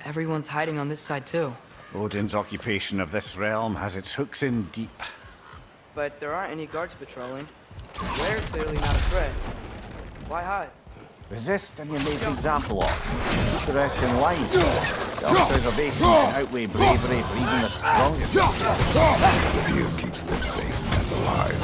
Everyone's hiding on this side too. Odin's occupation of this realm has its hooks in deep. But there aren't any guards patrolling. Blair's clearly not a threat. Why hide? Resist and you make an example of. Keep the rest in line. Self-preservation can outweigh bravery for even the strongest. Fear keeps them safe and alive.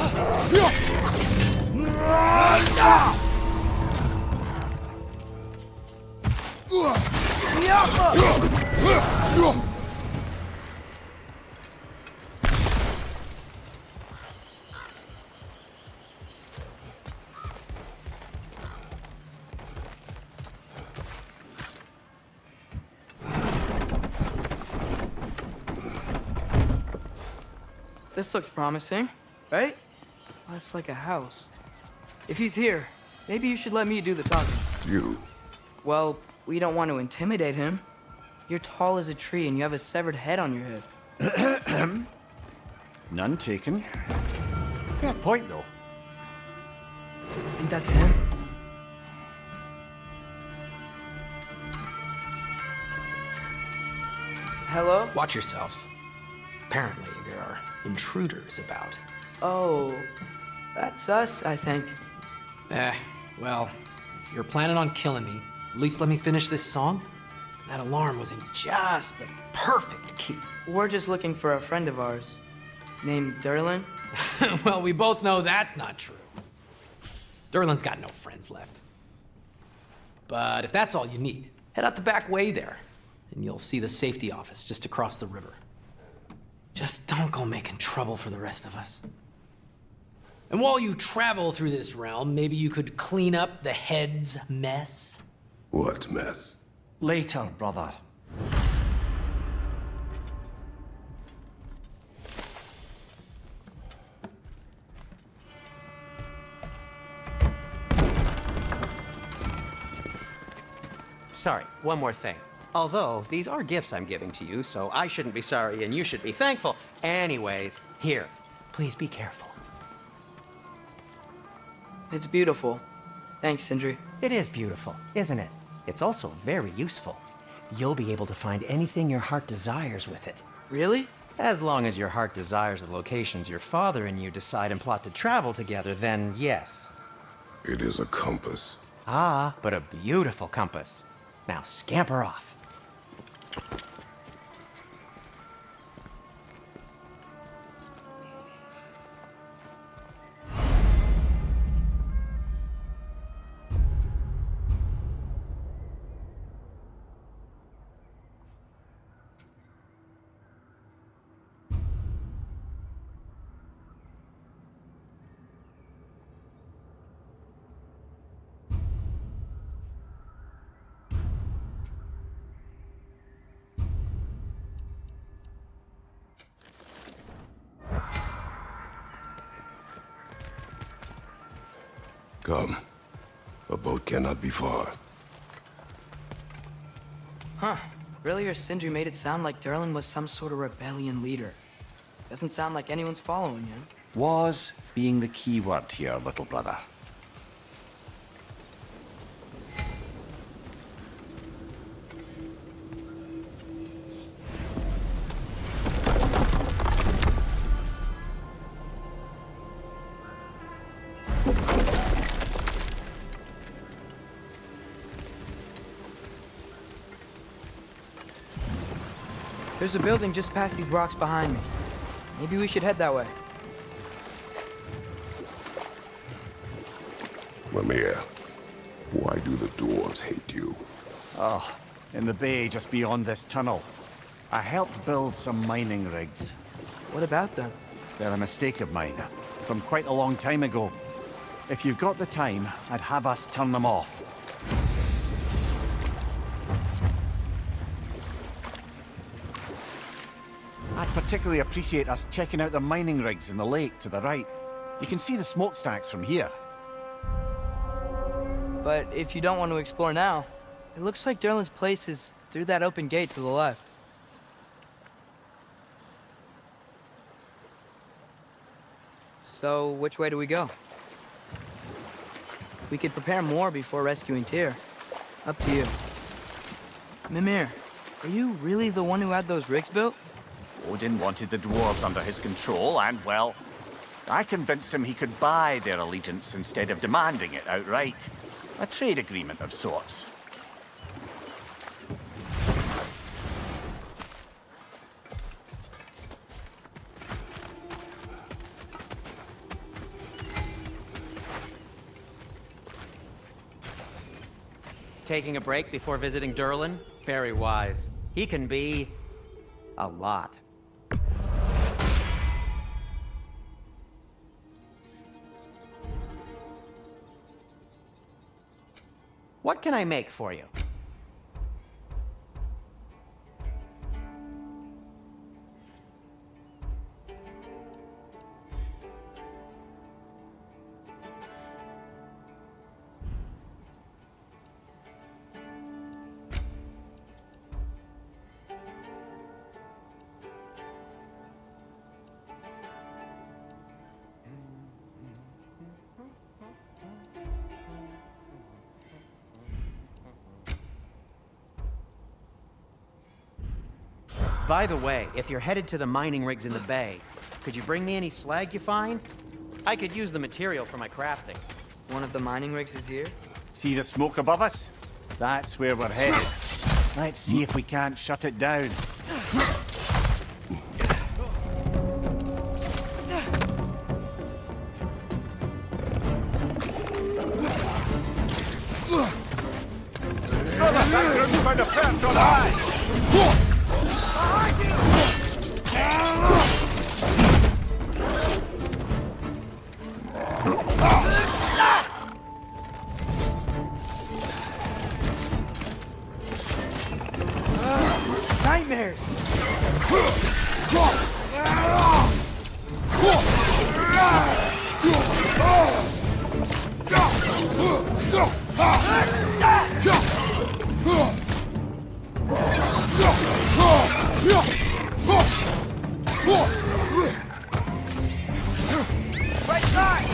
This looks promising, right? That's like a house. If he's here, maybe you should let me do the talking. You. Well, we don't want to intimidate him. You're tall as a tree and you have a severed head on your head. None taken. Fair point, though. Think that's him? Hello? Watch yourselves. Apparently, there are intruders about. Oh, that's us, I think. Well, if you're planning on killing me, at least let me finish this song. That alarm was in just the perfect key. We're just looking for a friend of ours, named Derlin. Well, we both know that's not true. Derlin's got no friends left. But if that's all you need, head out the back way there, and you'll see the safety office just across the river. Just don't go making trouble for the rest of us. And while you travel through this realm, maybe you could clean up the head's mess? What mess? Later, brother. Sorry, one more thing. Although, these are gifts I'm giving to you, so I shouldn't be sorry and you should be thankful. Anyways, here, please be careful. It's beautiful. Thanks, Sindri. It is beautiful, isn't it? It's also very useful. You'll be able to find anything your heart desires with it. Really? As long as your heart desires the locations your father and you decide and plot to travel together, then yes. It is a compass. Ah, but a beautiful compass. Now scamper off. Come. A boat cannot be far. Huh. Earlier, Sindri made it sound like Derlin was some sort of rebellion leader. Doesn't sound like anyone's following him. Was being the key word here, little brother. There's a building just past these rocks behind me. Maybe we should head that way. Mimir, why do the dwarves hate you? Oh, in the bay just beyond this tunnel. I helped build some mining rigs. What about them? They're a mistake of mine, from quite a long time ago. If you've got the time, I'd have us turn them off. I'd particularly appreciate us checking out the mining rigs in the lake to the right. You can see the smokestacks from here. But if you don't want to explore now, it looks like Derlin's place is through that open gate to the left. So, which way do we go? We could prepare more before rescuing Tyr. Up to you. Mimir, Are you really the one who had those rigs built? Odin wanted the dwarves under his control, and, well, I convinced him he could buy their allegiance instead of demanding it outright. A trade agreement of sorts. Taking a break before visiting Durlin? Very wise. He can be... a lot. What can I make for you? By the way, if you're headed to the mining rigs in the bay, could you bring me any slag you find? I could use the material for my crafting. One of the mining rigs is here? See the smoke above us? That's where we're headed. Let's see if we can't shut it down. Nightmares! Right side!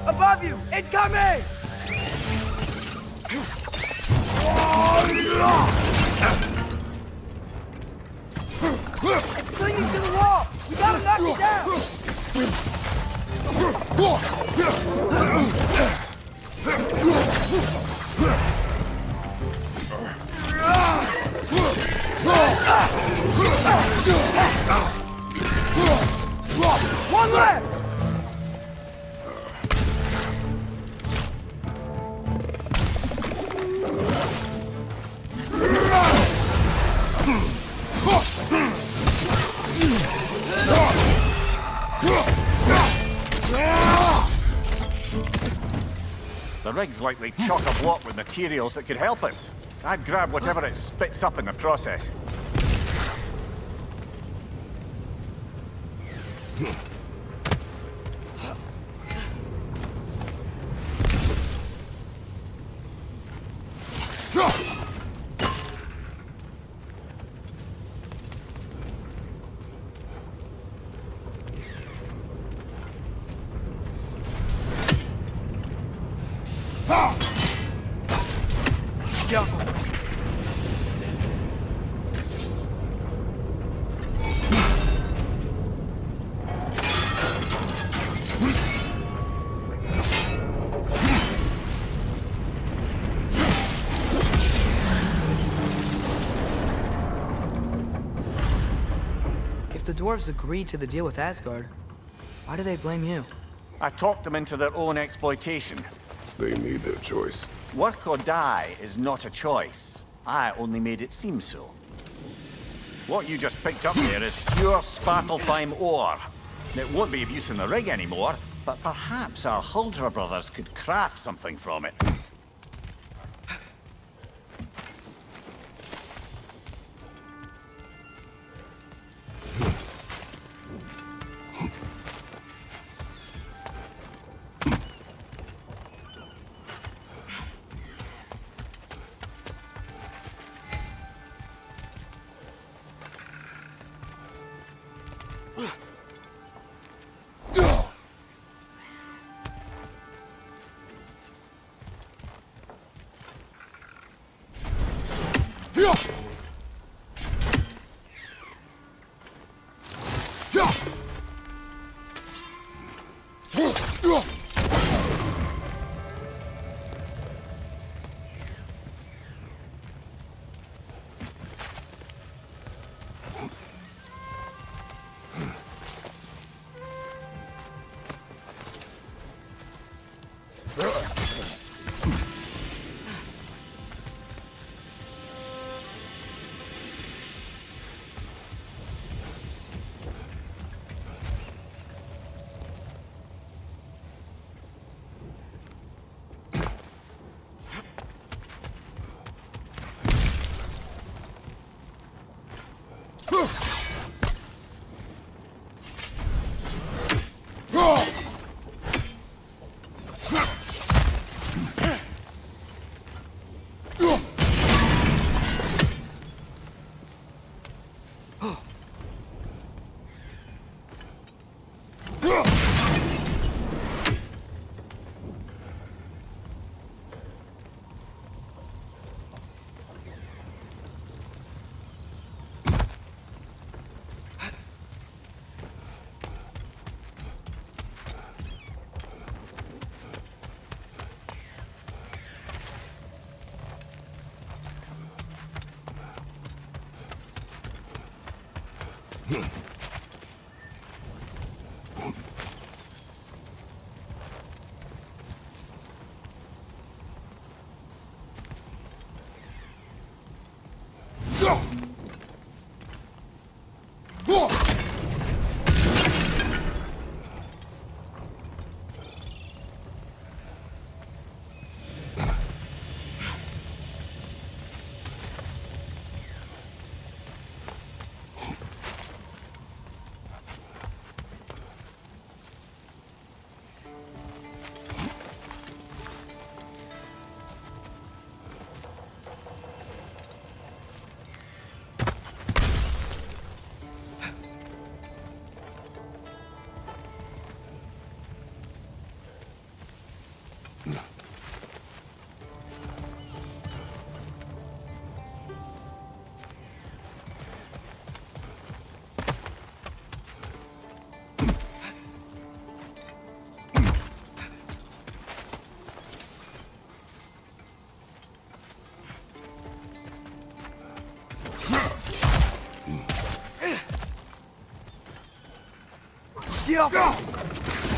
Above you! Incoming! It's clinging to the wall! We gotta knock it down! One left! The rig's likely chock-a-block with materials that could help us. I'd grab whatever it spits up in the process. If the dwarves agreed to the deal with Asgard, why do they blame you? I talked them into their own exploitation. They made their choice. Work or die is not a choice. I only made it seem so. What you just picked up there is pure Svartalfheim ore. It won't be of use in the rig anymore, but perhaps our Huldra brothers could craft something from it.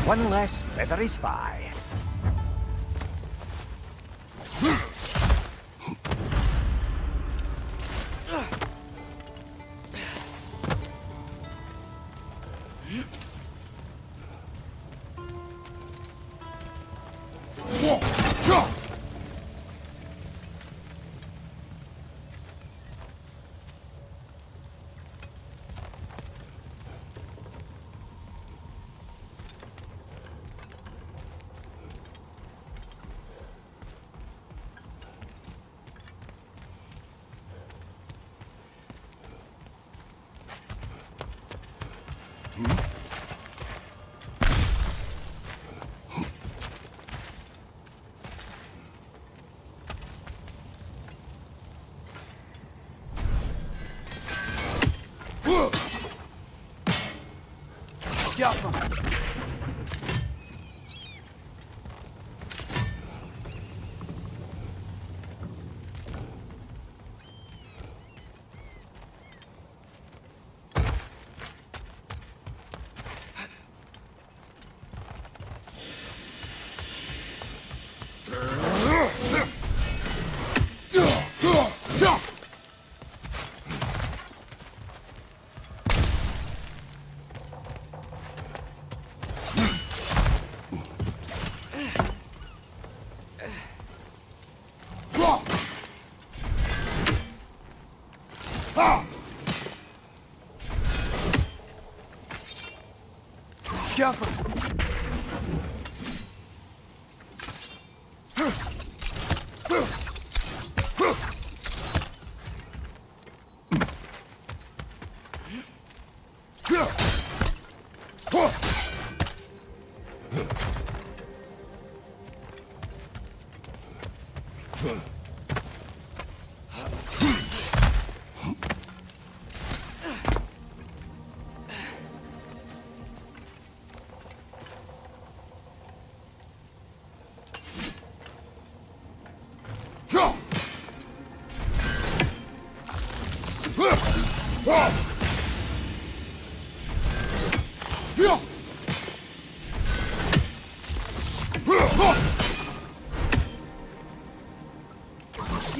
One less feathery spy. Careful.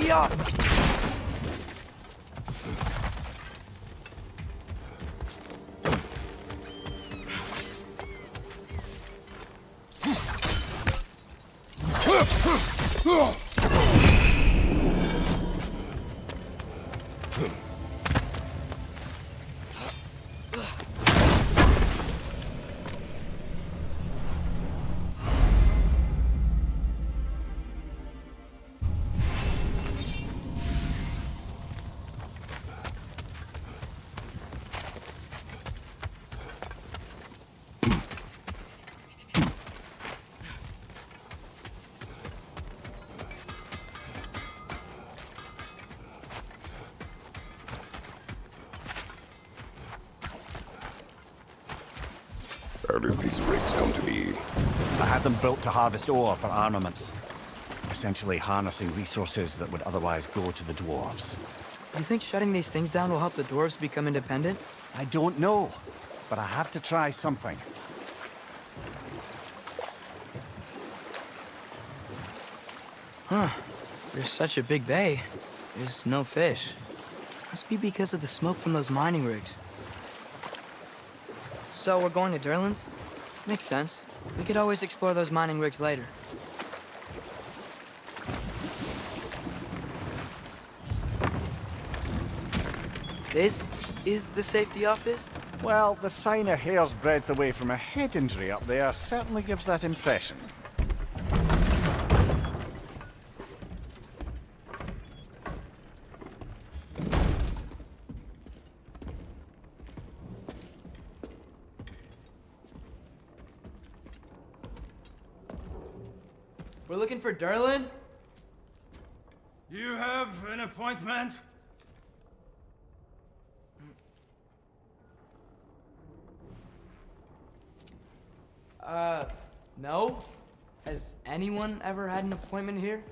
Yeah. How did these rigs come to be? I had them built to harvest ore for armaments. Essentially harnessing resources that would otherwise go to the dwarves. You think shutting these things down will help the dwarves become independent? I don't know, but I have to try something. Huh. There's such a big bay. There's no fish. Must be because of the smoke from those mining rigs. So we're going to Durlin's? Makes sense. We could always explore those mining rigs later. This is the safety office? Well, the sign a hair's breadth away from a head injury up there certainly gives that impression. We're looking for Durlin? You have an appointment? No? Has anyone ever had an appointment here?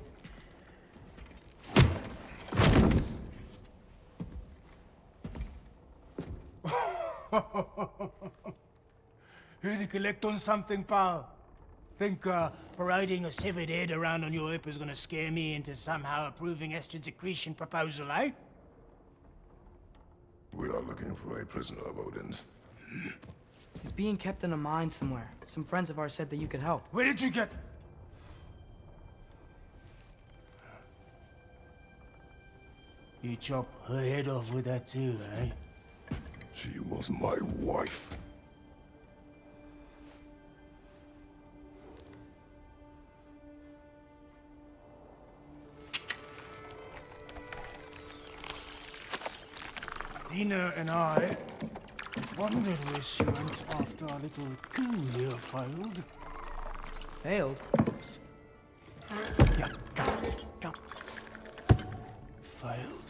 Here to collect on something, pal? Think parading a severed head around on your hip is gonna scare me into somehow approving Estrid's accretion proposal, eh? We are looking for a prisoner of Odin's. He's being kept in a mine somewhere. Some friends of ours said that you could help. Where did you get... You chop her head off with that too, eh? She was my wife. Dina and I wondered where she went after our little coup here failed. Failed? Yeah, go. Failed.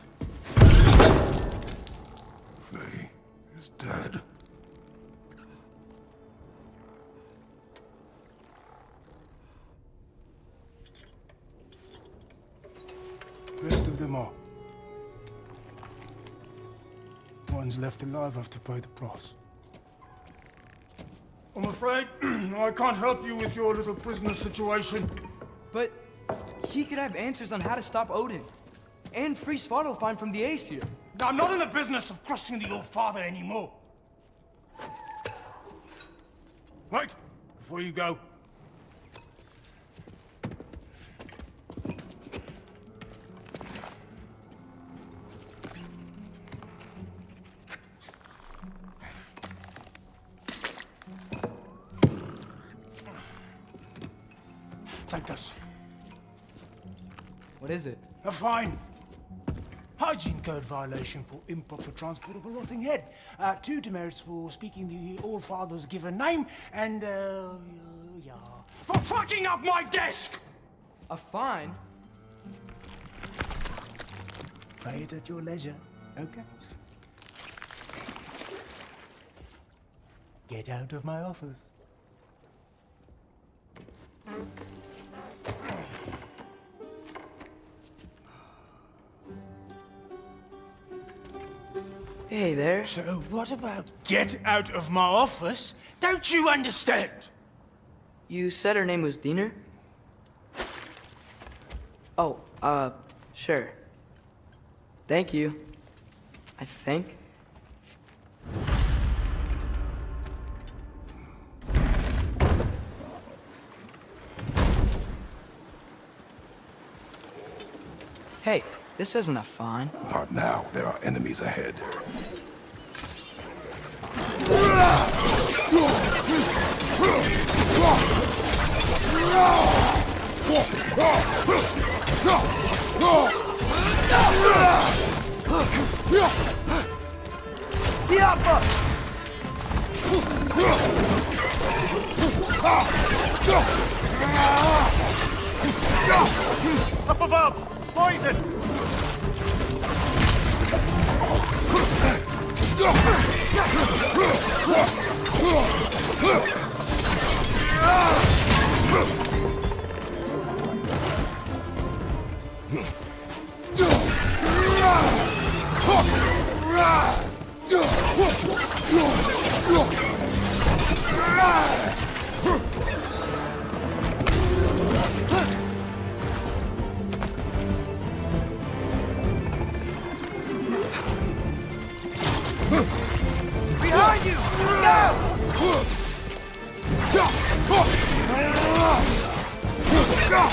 Faye is dead. Rest of them are. One's left alive have to pay the price. I'm afraid I can't help you with your little prisoner situation. But he could have answers on how to stop Odin. And free Svartalfheim from the Aesir. I'm not in the business of crossing the old father anymore. Right, before you go. Take this. What is it? A fine. Hygiene code violation for improper transport of a rotting head. 2 demerits for speaking the All-Father's given name, and, yeah. For fucking up my desk! A fine? Pay it at your leisure, okay? Get out of my office. Hey there. So what about get out of my office? Don't you understand? You said her name was Diener? Oh, sure. Thank you. I think. Hey, this isn't a fine. Not now. There are enemies ahead. Up above! Poison! Behind you! Go!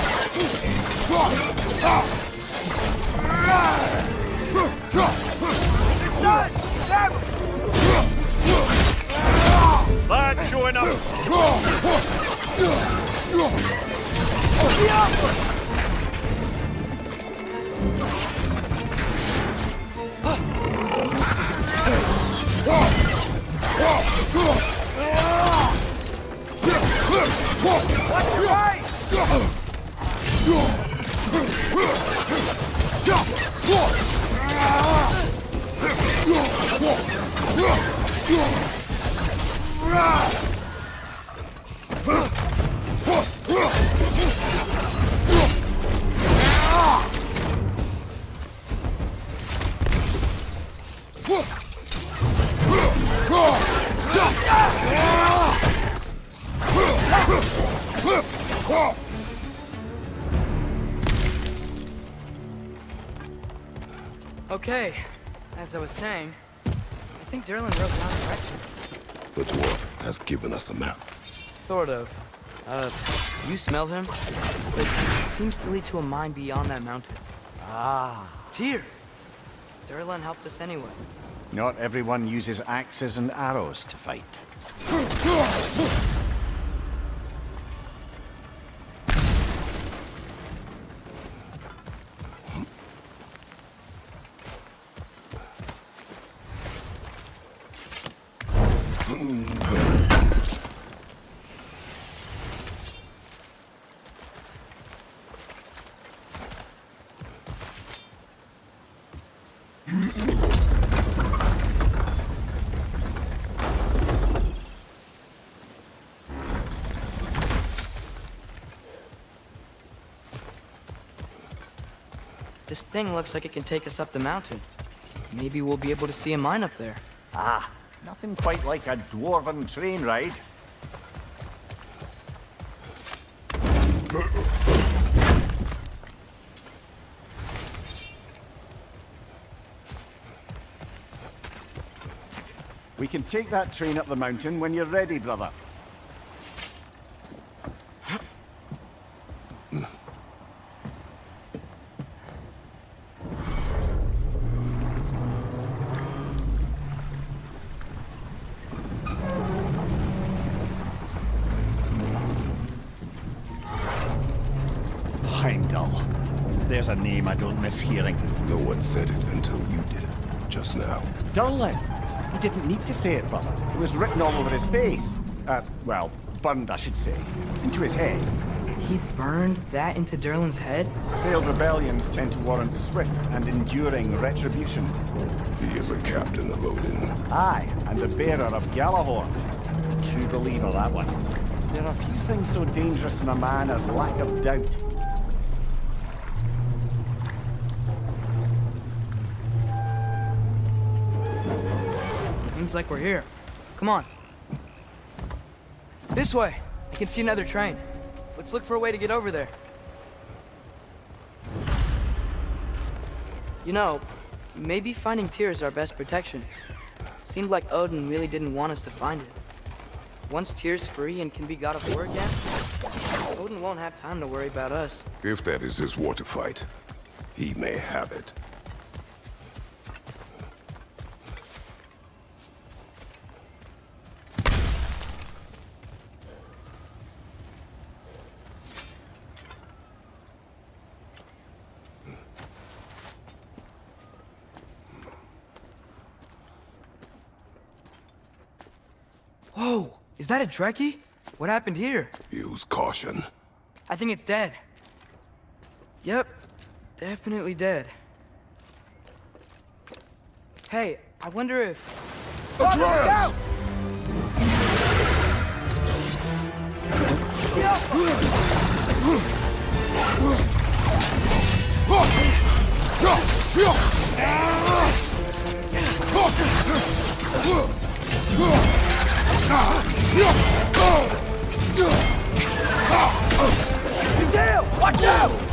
That's showing up! Okay, as I was saying, I think Derlin wrote down directions. The dwarf has given us a map. Sort of. You smelled him? But it seems to lead to a mine beyond that mountain. Ah. Tyr! Derlin helped us anyway. Not everyone uses axes and arrows to fight. This thing looks like it can take us up the mountain. Maybe we'll be able to see a mine up there. Ah, nothing quite like a dwarven train ride. We can take that train up the mountain when you're ready, brother. there's a name I don't miss hearing. No one said it until you did, just now. Durlin! He didn't need to say it, brother. It was written all over his face. Well, burned, I should say. Into his head. He burned that into Durlin's head? Failed rebellions tend to warrant swift and enduring retribution. He is a captain of Odin. Aye, and the bearer of Galahorn. True believer, that one. There are few things so dangerous in a man as lack of doubt. Seems like we're here. Come on. This way. I can see another train. Let's look for a way to get over there. You know, maybe finding Tyr is our best protection. Seemed like Odin really didn't want us to find it. Once Tyr's free and can be god of war again, Odin won't have time to worry about us. If that is his war to fight, he may have it. Whoa! Is that a Trekkie? What happened here? Use caution. I think it's dead. Yep, definitely dead. Hey, I wonder if... Atreus! Damn! Watch out!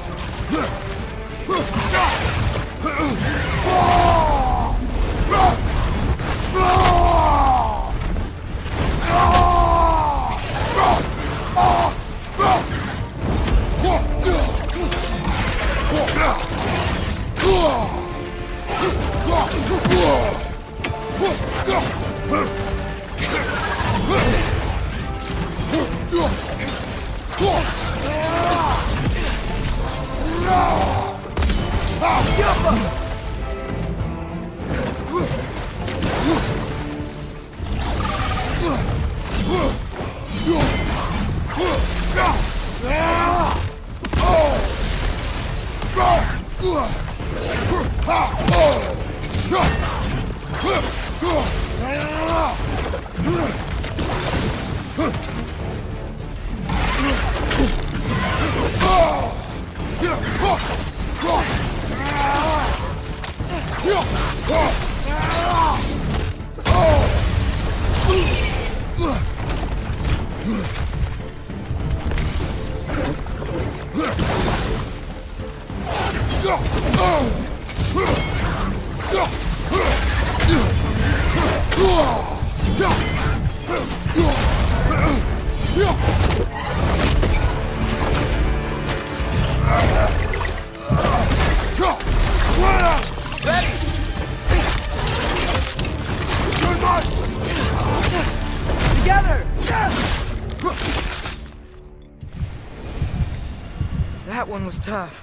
That one was tough.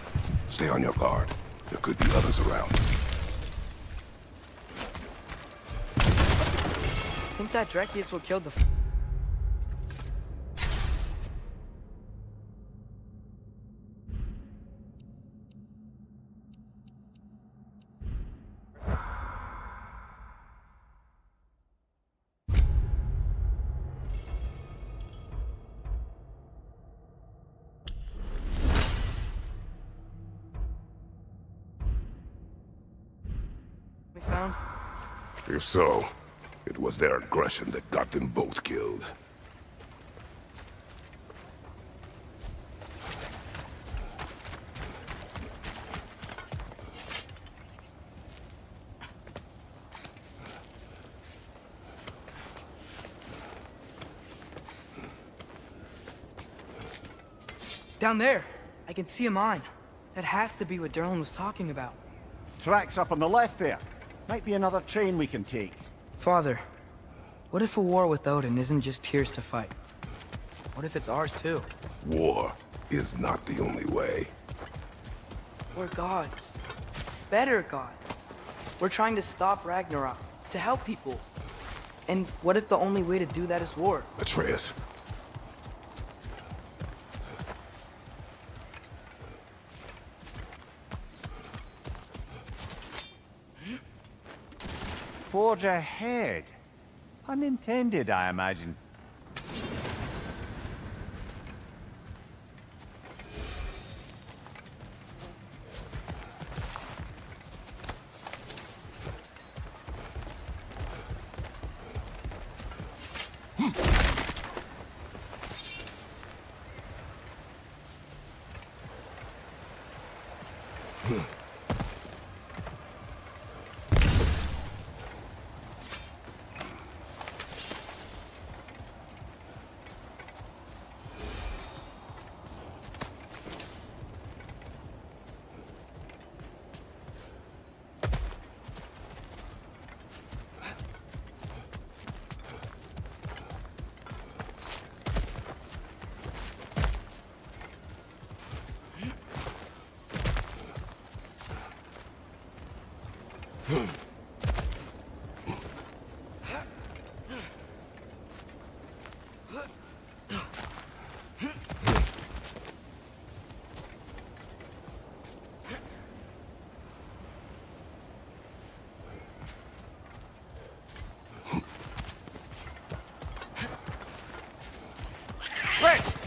Stay on your guard. There could be others around. I think that Trekkie is what killed the... we found? If so, it was their aggression that got them both killed. Down there, I can see a mine. That has to be what Durlin was talking about. Tracks up on the left there. Might be another train we can take. Father, what if a war with Odin isn't just Tyr's to fight? What if it's ours too? War is not the only way. We're gods. Better gods. We're trying to stop Ragnarok, to help people. And what if the only way to do that is war? Atreus. Forge ahead. Unintended, I imagine.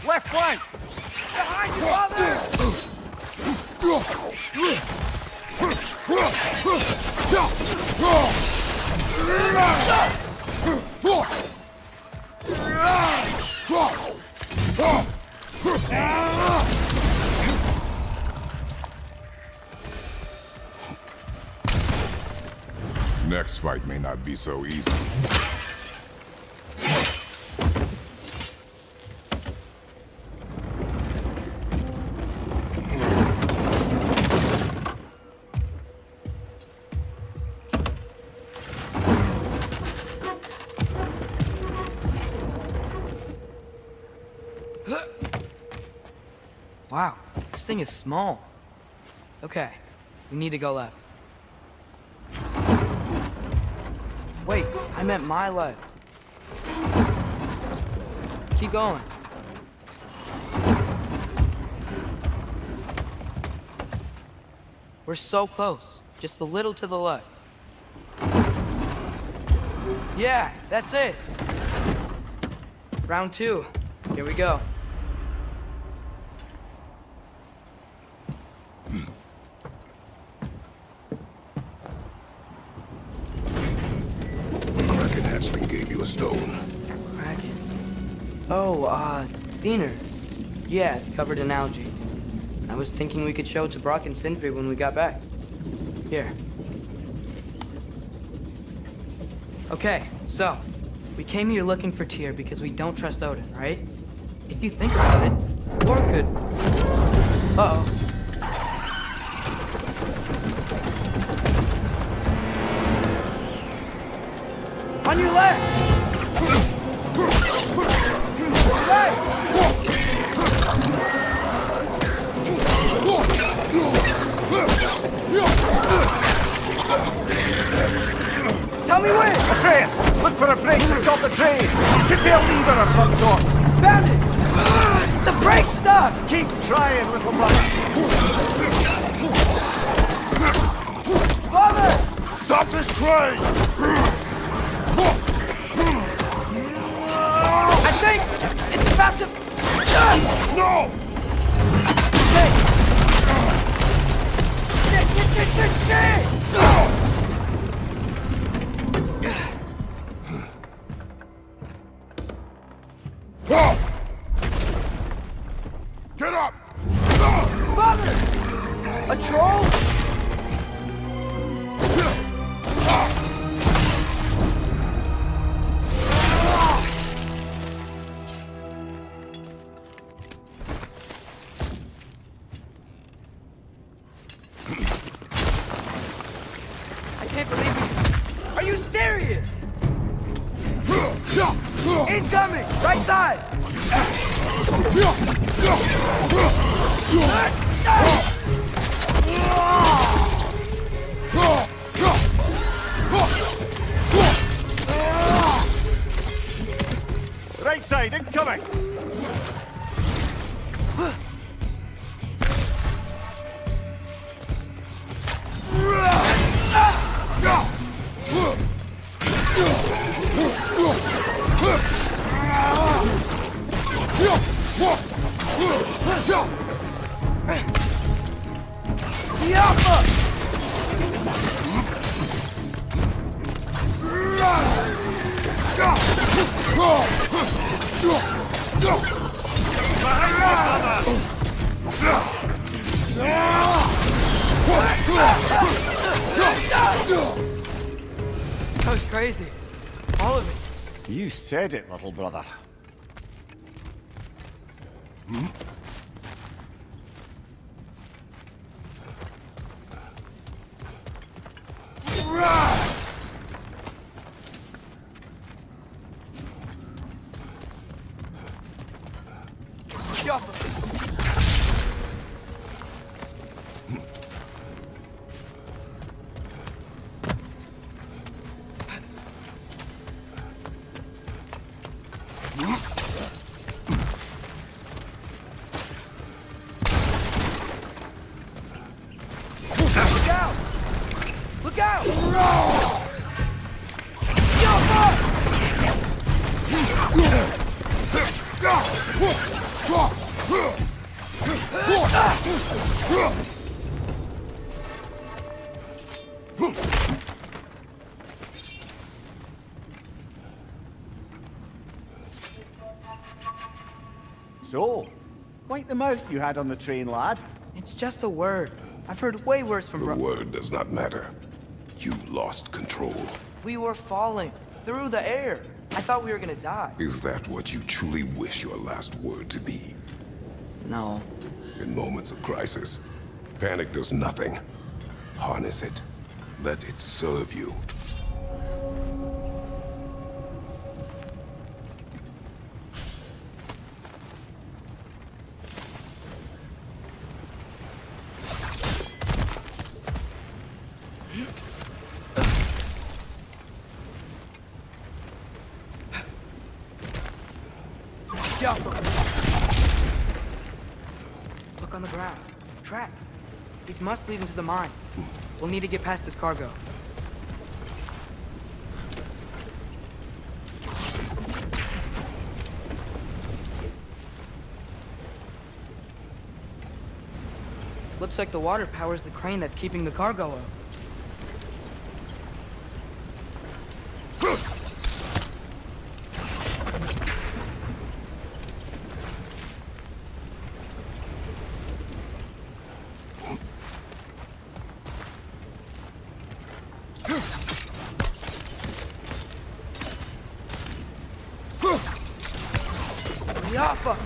Left flank! Behind you, father! Next fight may not be so easy. Wow, this thing is small. Okay, we need to go left. Wait, I meant my left. Keep going. We're so close. Just a little to the left. Yeah, that's it. Round 2. Here we go. Kraken hatchling gave you a stone. Kraken. Oh, Diener. Yeah, it's covered in algae. I was thinking we could show it to Brock and Sindri when we got back. Here. Okay, so, we came here looking for Tyr because we don't trust Odin, right? If you think about it, war could... Uh-oh. On your left! Right! Tell me when! Atreus! Look for a break to stop the train! Should be a lever of some sort! Found it! The brake's stuck! Keep trying, little brother! Father! Stop this train! I think it's about to... No! Shit! Get up! Father! A troll? I can't believe we... Are you serious? Incoming! Right side! Right side, incoming! That was crazy. All of it. You said it, little brother. Look out! Look out! So, wipe the mouth you had on the train, lad. It's just a word. I've heard way worse from The bro- word does not matter. You lost control. We were falling through the air. I thought we were gonna die. Is that what you truly wish your last word to be? No. In moments of crisis, panic does nothing. Harness it. Let it serve you. Look on the ground. Tracks. These must lead into the mine. We'll need to get past this cargo. Looks like the water powers the crane that's keeping the cargo up. Yaffa!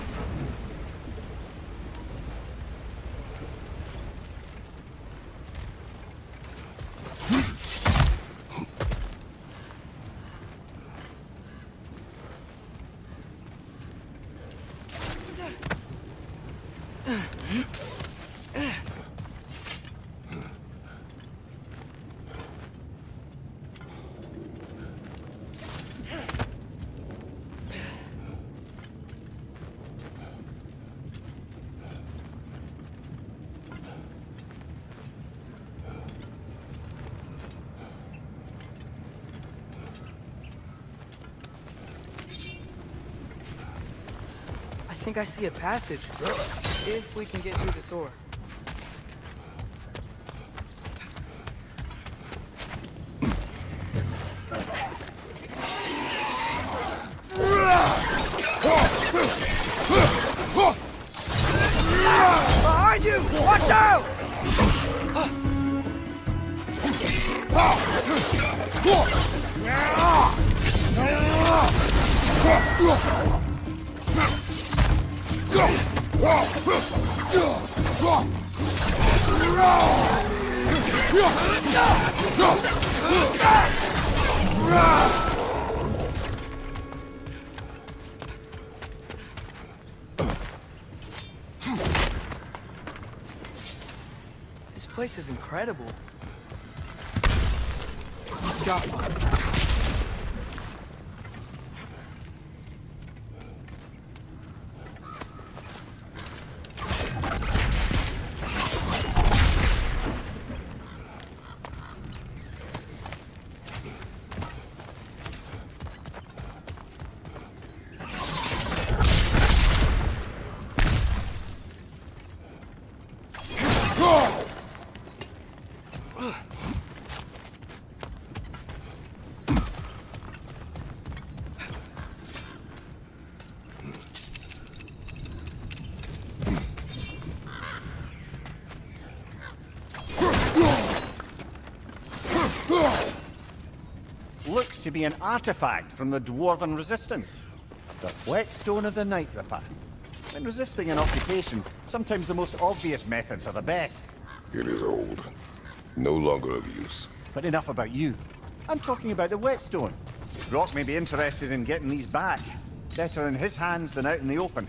I think I see a passage. If we can get through the door. Behind you! Watch out! This place is incredible. Good job. Looks to be an artifact from the Dwarven Resistance. The whetstone of the Night Ripper. When resisting an occupation, sometimes the most obvious methods are the best. It is old. No longer of use. But enough about you. I'm talking about the whetstone. Rock may be interested in getting these back. Better in his hands than out in the open.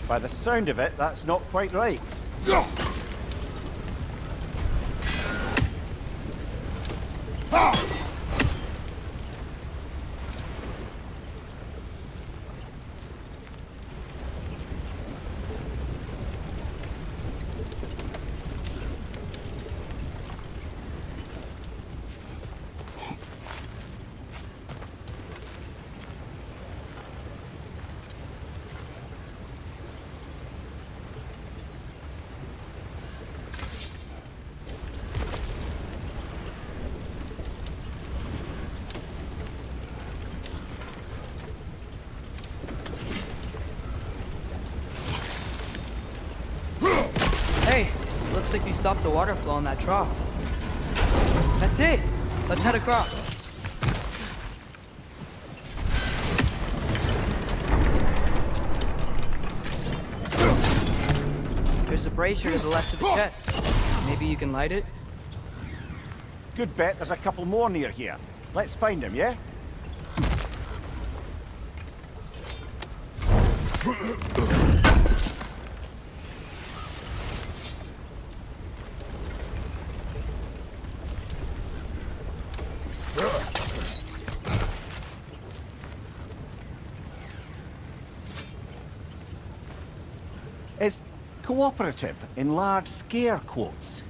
By the sound of it, that's not quite right. Hey, looks like you stopped the water flow in that trough. That's it. Let's head across. There's a brazier to the left of the chest. Maybe you can light it? Good bet there's a couple more near here. Let's find them, yeah? Is cooperative in large scare quotes.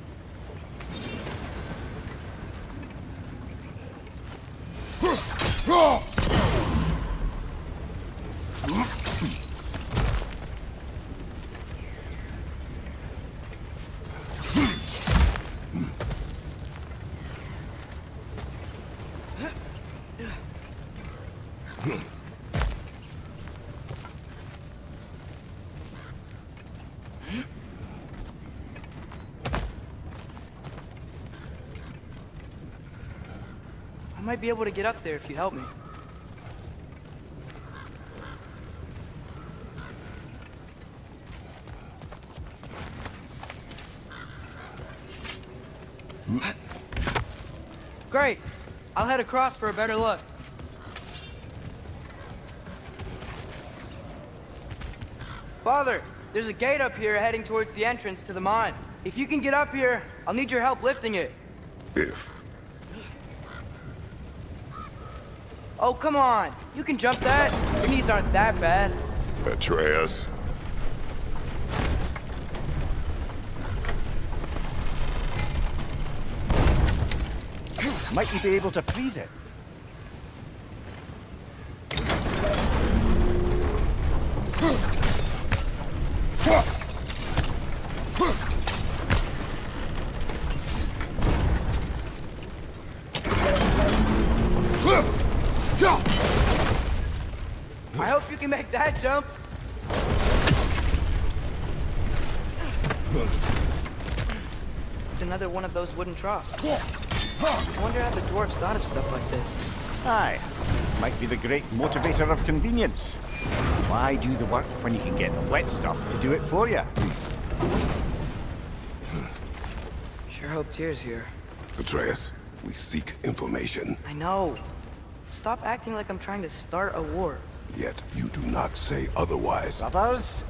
I might be able to get up there if you help me. Great. I'll head across for a better look. Father, there's a gate up here heading towards the entrance to the mine. If you can get up here, I'll need your help lifting it. If. Oh, come on. You can jump that. Your knees aren't that bad. Atreus. Might you be able to freeze it? I hope you can make that jump. It's another one of those wooden troughs. I wonder how the dwarves thought of stuff like this. Aye. Might be the great motivator of convenience. Why do the work when you can get the wet stuff to do it for you? Sure hope Tyr's here. Atreus, we seek information. I know. Stop acting like I'm trying to start a war. Yet you do not say otherwise. Brothers,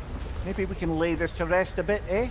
maybe we can lay this to rest a bit, eh?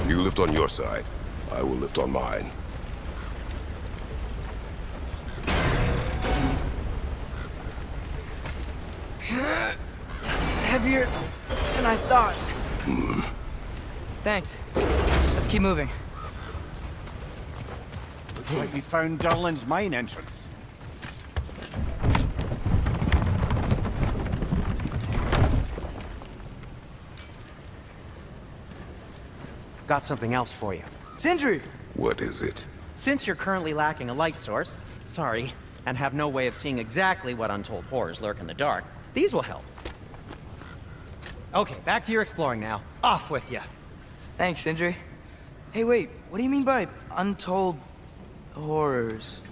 You lift on your side. I will lift on mine. Heavier than I thought. Thanks. Let's keep moving. Looks like we found Durlin's mine entrance. Got something else for you. Sindri! What is it? Since you're currently lacking a light source, and have no way of seeing exactly what untold horrors lurk in the dark, these will help. Okay, back to your exploring now. Off with you. Thanks, Sindri. Hey, wait. What do you mean by untold horrors?